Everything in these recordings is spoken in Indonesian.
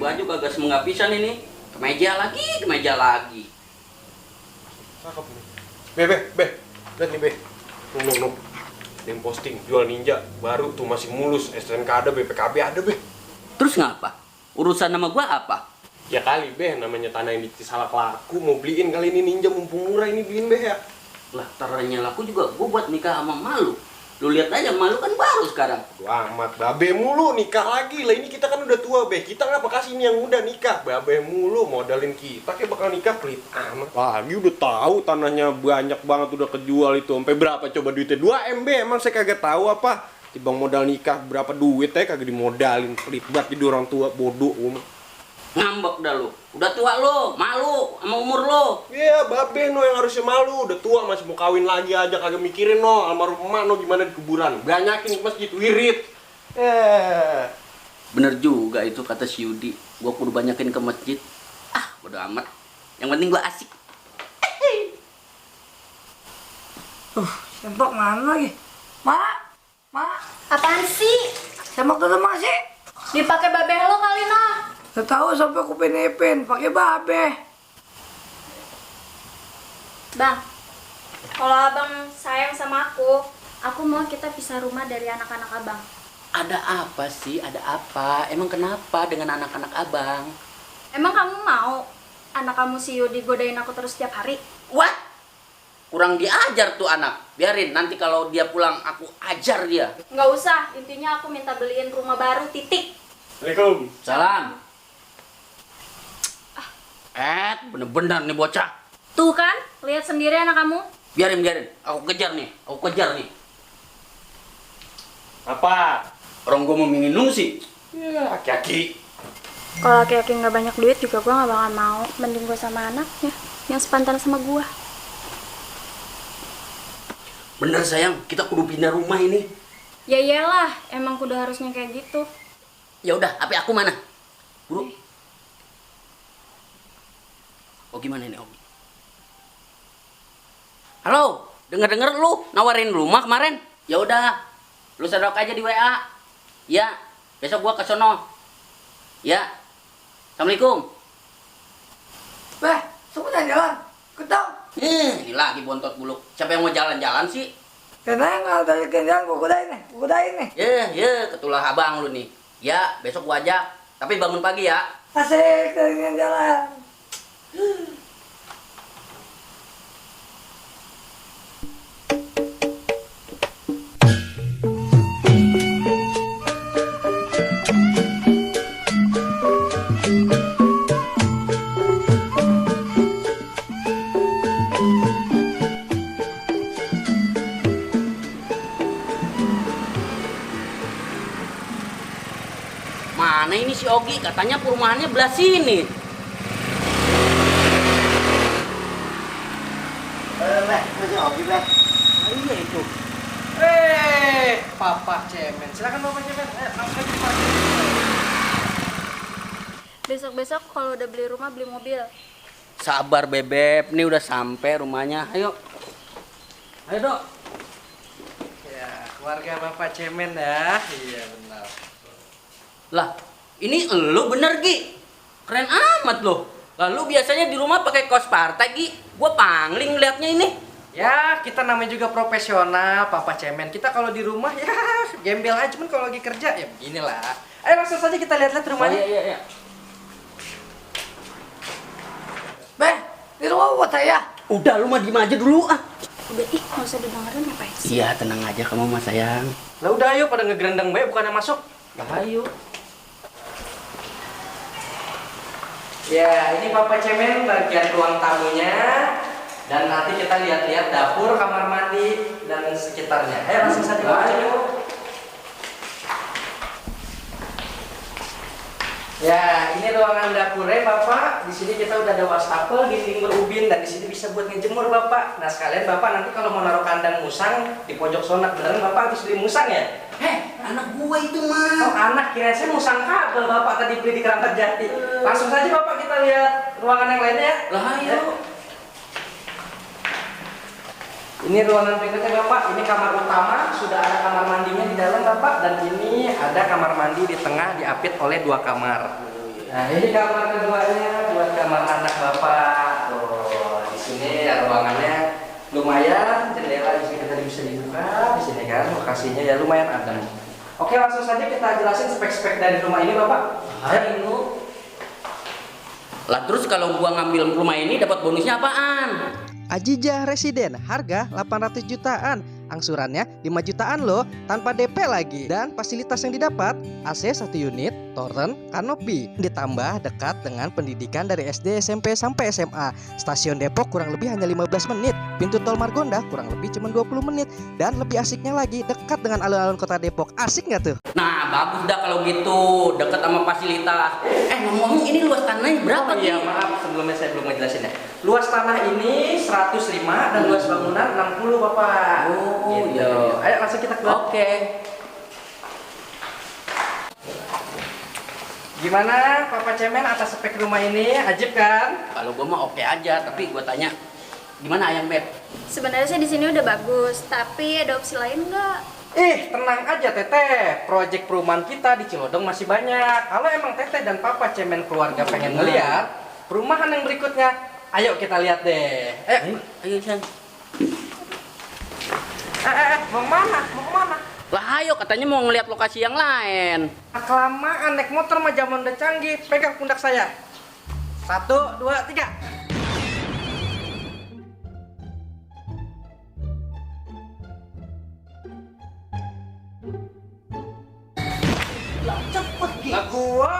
baju kagak semenggak pisan ini. Kemeja lagi. Cakep nih. Be. Lihat nih, Be. Nung. Yang posting jual ninja baru tuh masih mulus, STNK ada, BPKB ada, Be. Terus ngapa? Urusan nama gua apa? Ya kali, Be, namanya tanah yang salah laku, mau beliin kali ini ninja mumpung murah ini beliin, Be, ya. Lah, taranya laku juga gua buat nikah sama malu. Lu lihat aja, malu kan baru sekarang. Amat, babe mulu nikah lagi lah, ini kita kan udah tua, Be. Kita ngapa kasih ini yang muda nikah? Babe mulu modalin kita kayak bakal nikah pelit amat. Lagi udah tahu tanahnya banyak banget udah kejual itu. Sampai berapa coba duitnya? 2 M, Be. Emang saya kagak tahu apa. Tibang modal nikah berapa duit ya kagak dimodalin, pelit banget jadi orang tua bodoh. Ngambek dah lu. Udah tua lu, malu sama umur lu. Iya, babe no yang harusnya malu, udah tua masih mau kawin lagi aja kagak mikirin no almarhum emak no gimana di kuburan. Banyakin ke masjid wirid. Bener juga itu kata si Yudi. Gua kudu banyakin ke masjid. Bodo amat. Yang penting gua asik. Sempok mana lagi? Mak, Apaan sih? sempok tuh masih? Dipakai babe lo kali, noh. Tahu sampai aku penepin pakai babe. Bang, kalau abang sayang sama aku mau kita pisah rumah dari anak-anak abang. Ada apa sih? Ada apa? Emang kenapa dengan anak-anak abang? Emang kamu mau anak kamu si Yudi godain aku terus setiap hari? What? Kurang diajar tuh anak. Biarin, nanti kalau dia pulang aku ajar dia. Nggak usah, intinya aku minta beliin rumah baru, titik. Assalamualaikum. Salam. Bener-bener nih bocah. Tuh kan, lihat sendiri anak kamu. Biarin. Aku kejar nih. Apa? Orang gua mau minum sih. Ya, aki-aki. Kalau laki-laki nggak banyak duit juga gue nggak bakal mau. Mending gue sama anaknya yang sepantaran sama gue. Bener sayang, kita kudu pindah rumah ini. Ya iyalah, emang kudu harusnya kayak gitu. Ya udah, HP aku mana? Buru. Oh gimana ini Om? Halo, denger lu nawarin rumah kemarin? Ya udah, lu sedok aja di WA. Ya, besok gua ke sono. Ya. Assalamualaikum. Semua jalan. Ketong. Ini lagi bontot buluk. Siapa yang mau jalan-jalan sih? Karena nggak dari kerjaan gue kudain nih. Ketulah abang lu nih. Ya, besok gua ajak. Tapi bangun pagi ya. Asik dari jalan. Mana ini si Ogi? Katanya perumahannya belah sini. Masih Ogi, Beh. Iya itu. Papa Cemen. Silakan Papa Cemen. Langsung aja Pak. Besok-besok kalau udah beli rumah, beli mobil. Sabar Bebep, ini udah sampai rumahnya. Ayo. Ayo, Dok. Ya, keluarga Papa Cemen ya. Iya benar. Lah, ini elu bener Gi. Keren amat loh. Lalu biasanya di rumah pakai kaos partai Gi. Gua pangling liatnya ini. Ya, kita namanya juga profesional, Papa Cemen. Kita kalau di rumah ya gembel aja, cuman kalau lagi kerja ya beginilah. Ayo langsung saja kita lihat-lihat rumahnya. Iya. Beh, di rumah buat saya. Udah lu mah diem aja dulu ah. Udah, nggak usah didengerin ngapain sih? Iya, tenang aja kamu mah sayang. Lah udah ayo pada ngegerendeng bae bukannya masuk. Lah ayo. Ya, ini Papa Cemen bagian ruang tamunya. Dan nanti kita lihat-lihat dapur, kamar mandi, dan sekitarnya. Ayo langsung saja Papa Cemen. Ya, ini ruangan dapurnya Bapak. Di sini kita udah ada wastafel, dinding berubin, dan di sini bisa buat ngejemur Bapak. Nah sekalian Bapak nanti kalau mau naruh kandang musang di pojok sonak, beneran Bapak habis beli musang ya? Anak gua itu mah. Oh anak, kirain saya musang kabel Bapak tadi beli di Keramat Jati. Langsung saja Bapak kita lihat ruangan yang lainnya ya. Lah ayo. Ini ruangan berikutnya Bapak, ini kamar utama, sudah ada kamar mandinya di dalam Bapak, dan ini ada kamar mandi di tengah diapit oleh 2 kamar. Nah, ini kamar keduanya buat kamar anak bapak. Tuh, di sini ya ruangannya lumayan, jendela di sini tadi bisa dibuka, di sini kan lokasinya ya lumayan adem. Oke, langsung saja kita jelasin spek-spek dari rumah ini, Bapak. Ayo. Lah terus kalau gua ngambil rumah ini dapat bonusnya apaan? Ajijah Residen, harga 800 jutaan. Angsurannya 5 jutaan loh, tanpa DP lagi. Dan fasilitas yang didapat, AC 1 unit, toren, kanopi. Ditambah dekat dengan pendidikan dari SD, SMP, sampai SMA. Stasiun Depok kurang lebih hanya 15 menit. Pintu tol Margonda kurang lebih cuma 20 menit. Dan lebih asiknya lagi, dekat dengan alun-alun kota Depok. Asik nggak tuh? Nah bagus dah kalau gitu, deket sama fasilitas. Ngomong ini luas tanahnya berapa Iya, Ki? maaf sebelumnya saya belum ngejelasin ya. Luas tanah ini 105 dan luas bangunan 60, Bapak. Oh, Gitu. iya. Ayo langsung kita keluar. Oke. Gimana Papa Cemen atas spek rumah ini? Ajib kan? Kalau gua mah oke aja, tapi gua tanya gimana Ayang Beb? Sebenarnya sih di sini udah bagus, tapi ada opsi lain nggak? Tenang aja Teteh, proyek perumahan kita di Cilodong masih banyak. Kalau emang Teteh dan Papa Cemen keluarga pengen ngeliat perumahan yang berikutnya, ayo kita lihat deh. Ayo San. Mau kemana? Mau kemana? Lah ayo katanya mau ngeliat lokasi yang lain. Kelamaan naik motor mah zaman udah canggih. Pegang pundak saya. 1, 2, 3. Cepet Ki. Lah gua.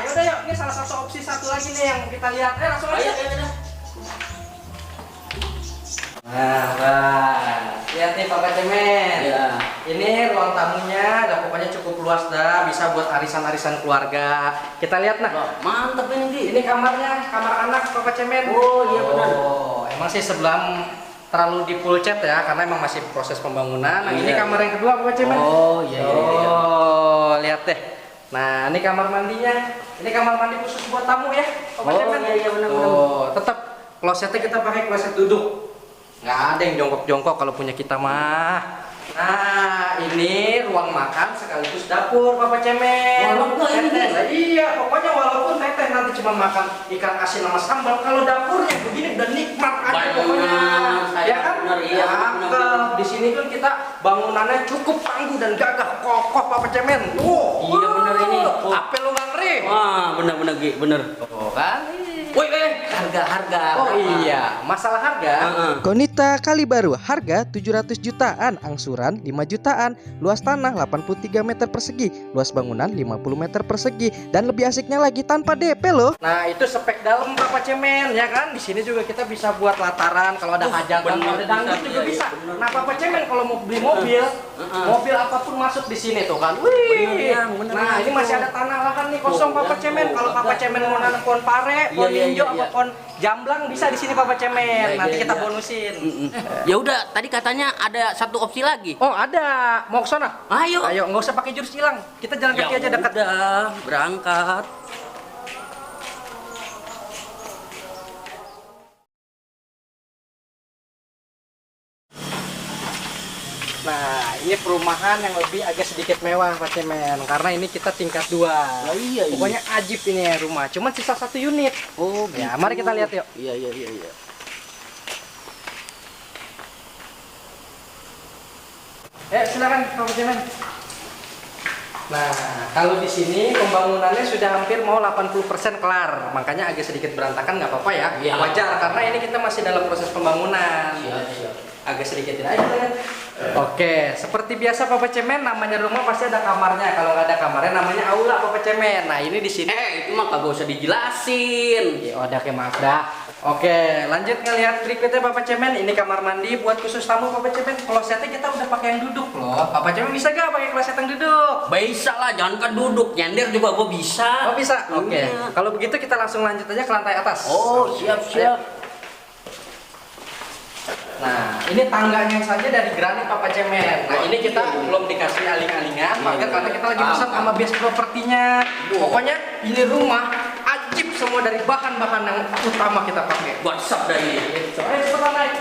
Yaudah yuk, ini salah satu opsi satu lagi nih yang kita lihat. Langsung aja. Nah, lihat nih Papa Cemen. Iya. Ini ruang tamunya, dah pokoknya cukup luas dah, bisa buat arisan-arisan keluarga. Kita lihat nah. Loh, mantep ini Ki. Ini kamarnya, kamar anak Papa Cemen. Oh, iya benar. Oh, emang sih sebelum terlalu di full cat ya, karena emang masih proses pembangunan. Nah, ini Iya. kamar yang kedua Papa Cemen. Oh, iya, iya, iya. Oh, lihat deh. Nah, ini kamar mandinya. Ini kamar mandi khusus buat tamu ya, Papa Oh, Cemen. iya, iya, benar-benar. Oh, tetap klosetnya kita pakai kloset duduk. Nggak ada yang jongkok-jongkok kalau punya kita mah. Nah, ini ruang makan sekaligus dapur Papa Cemen. Walaupun ini Teteh, lah iya, pokoknya walaupun Teteh nanti cuma makan ikan asin sama sambal, kalau dapurnya begini udah nikmat aja Benar, pokoknya. saya Ya kan? benar, iya, Cakep. benar. Di sini kan kita bangunannya cukup tangguh dan gagah kokoh Papa Cemen. Tuh. Iya, benar ini. Oh. Apa lu nggak ngeri? Wah, benar-benar Ki, bener. Oh kan? Woi, harga. Oh berapa? iya, masalah harga. Heeh. Konita Kalibaru, harga 700 jutaan, angsuran 5 jutaan, luas tanah 83 meter persegi, luas bangunan 50 meter persegi, dan lebih asiknya lagi tanpa DP loh. Nah itu spek dalam Papa Cemen ya kan. Di sini juga kita bisa buat lataran kalau ada hajatan, bener, kalau ada dangdut bisa, juga iya, bisa. bener. Nah Papa Cemen kalau mau beli mobil, mobil apapun masuk di sini tuh kan. Wih. Bener, Yang, bener, Nah ini Yang. masih ada tanah lahan nih kosong Tuh, Papa Yang, Cemen. tuh, Kalau Papa ada, Cemen ada. mau nanam pohon pare, pohon Iya, iya, hijau, iya, apa iya. pohon jamblang bisa di sini Papa Cemen. Iya, Nanti iya, kita iya. bonusin. Ya udah, tadi katanya ada satu opsi lagi. Oh ada, mau ke sana? Ayo. Ayo, nggak usah pakai jurus hilang. Kita jalan kaki aja dekat. Udah, berangkat. Nah, ini perumahan yang lebih agak sedikit mewah Pak Cemen, karena ini kita tingkat 2. Iya, iya. Pokoknya ajib ini ya rumah, cuman sisa 1 unit. Oh, Ya, gitu. mari kita lihat yuk. Iya. Silakan Pak Cemen. Nah, kalau di sini pembangunannya sudah hampir mau 80% kelar, makanya agak sedikit berantakan nggak apa-apa ya. Iya. Wajar, karena ini kita masih dalam proses pembangunan. Iya. Agak sedikit tidak aja lihat. Oke, seperti biasa Papa Cemen, namanya rumah pasti ada kamarnya. Kalau nggak ada kamarnya namanya aula Papa Cemen. Nah ini di sini. Itu mah kagak usah dijelasin. Ya udah, kayak maaf dah. Oke, lanjut ngelihat berikutnya Papa Cemen. Ini kamar mandi buat khusus tamu Papa Cemen. Klosetnya kita udah pakai yang duduk loh. Papa Cemen bisa gak pakai kloset yang duduk? Bisa lah, jangan kan duduk, nyender juga gua bisa. Oh bisa. Oke. Iya. Kalau begitu kita langsung lanjut aja ke lantai atas. Oh, siap. Nah, ini tangganya saja dari granit Papa Cemen. Nah, ini kita belum dikasih aling-alingan, maka karena kita lagi pesan sama base propertinya. Pokoknya ini rumah ajib semua dari bahan-bahan yang utama kita pakai. WhatsApp dah ini. Ayo cepetan naik.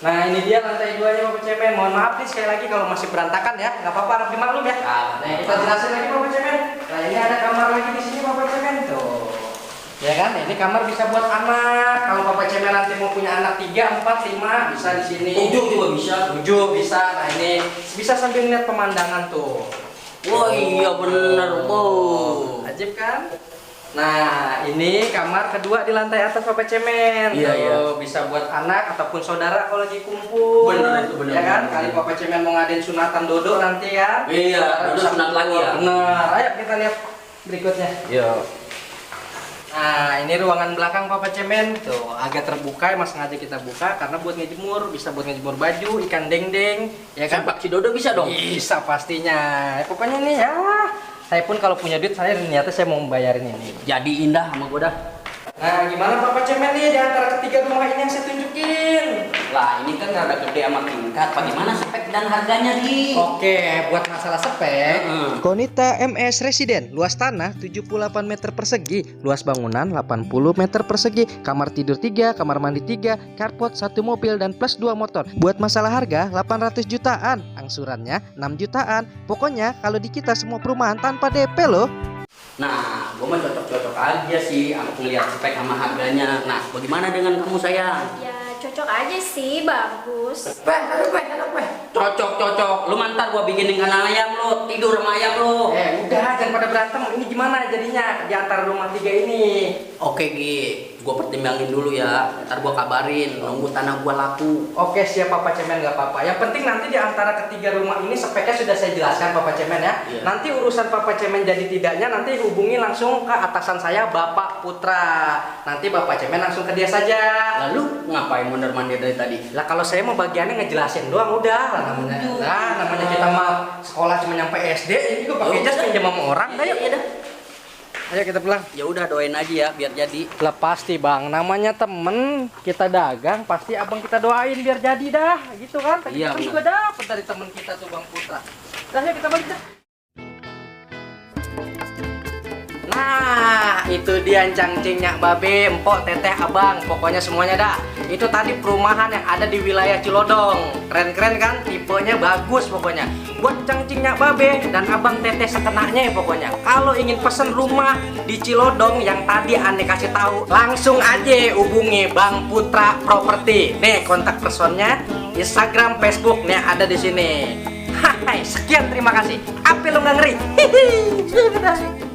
Nah ini dia lantai 2-nya Bapak Cemen. Mohon maaf nih sekali lagi kalau masih berantakan ya, nggak apa-apa, harap dimaklum ya. Nah kita jelasin lagi Bapak Cemen. Nah ini ada kamar lagi di sini Bapak Cemen tuh. Ya kan, ini kamar bisa buat anak. Kalau Bapak Cemen nanti mau punya anak 3, 4, 5 bisa di sini. 7 juga bisa. 7 bisa. Nah ini bisa sambil lihat pemandangan tuh. Wah iya bener, wow. Ajib kan? Nah, ini kamar kedua di lantai atas Bapak Cemen. Iya, iya. Bisa buat anak ataupun saudara kalau lagi kumpul. Bener itu, bener. Ya kan? Bener. Kali Bapak Cemen mau ngadain sunatan Dodo nanti kan? Iya, Dodo sunat lagi ya. Bener. Ayo kita lihat berikutnya. Iya. Nah, ini ruangan belakang Bapak Cemen. Tuh, agak terbuka, Mas sengaja kita buka karena buat ngejemur, bisa buat ngejemur baju, ikan deng-deng, ya kan? Sempak Cidodo bisa dong. Bisa pastinya. Pokoknya nih ya. Saya pun kalau punya duit, saya niatnya saya mau membayarin ini. Jadi indah sama gua dah. Nah, gimana Bapak Cemen nih di antara ketiga rumah ini yang saya tunjukin? Lah ini kan rada gede sama tingkat. Bagaimana spek dan harganya di? Oke, buat masalah spek, Konita MS Residen, luas tanah 78 meter persegi, luas bangunan 80 meter persegi, kamar tidur 3, kamar mandi 3, carport 1 mobil dan plus 2 motor. Buat masalah harga 800 jutaan, angsurannya 6 jutaan. Pokoknya kalau di kita semua perumahan tanpa DP loh. Nah, gua mah cocok-cocok aja sih. Aku ngeliat spek sama harganya. Nah, bagaimana dengan kamu sayang? Ya cocok aja sih, bagus. Cocok. Lu mantar gua bikinin kandang ayam lu, tidur sama ayam lu. udah jangan pada berantem. Ini gimana jadinya di antara rumah tiga ini? Oke, Gi. Gua pertimbangin dulu ya. Ntar gua kabarin, nunggu tanah gua laku. Oke, siap Bapak Cemen, nggak apa-apa. Yang penting nanti di antara ketiga rumah ini speknya sudah saya jelaskan Bapak Cemen ya. Iya. Nanti urusan Bapak Cemen jadi tidaknya nanti hubungi langsung ke atasan saya Bapak Putra. Nanti Bapak Cemen langsung ke dia saja. Lalu ngapain mondar-mandir dari tadi? Lah kalau saya mau bagiannya ngejelasin doang udah lah namanya. Nah, namanya kita mah sekolah cuma nyampe SD, ini juga pakai jas pinjam sama orang. Ayo, Iya dah. ayo kita pulang. Ya udah doain aja ya biar jadi. Lah pasti Bang, namanya temen kita dagang, pasti abang kita doain biar jadi dah, gitu kan? Tadi Iya, kita benar. juga dapet dari temen kita tuh Bang Putra. Dah yuk kita balik dah. Nah, itu dia cangcingnya babe, empok, teteh, abang, pokoknya semuanya dah. Itu tadi perumahan yang ada di wilayah Cilodong. Keren-keren kan? Tipenya bagus pokoknya. Buat cangcingnya babe dan abang teteh sekenanya ya pokoknya. Kalau ingin pesen rumah di Cilodong yang tadi Ane kasih tahu, langsung aja hubungi Bang Putra Properti. Nih kontak personnya, Instagram, Facebook nih ada di sini. Hai, sekian terima kasih. Apa lo nggak ngeri? Hihi, sudah.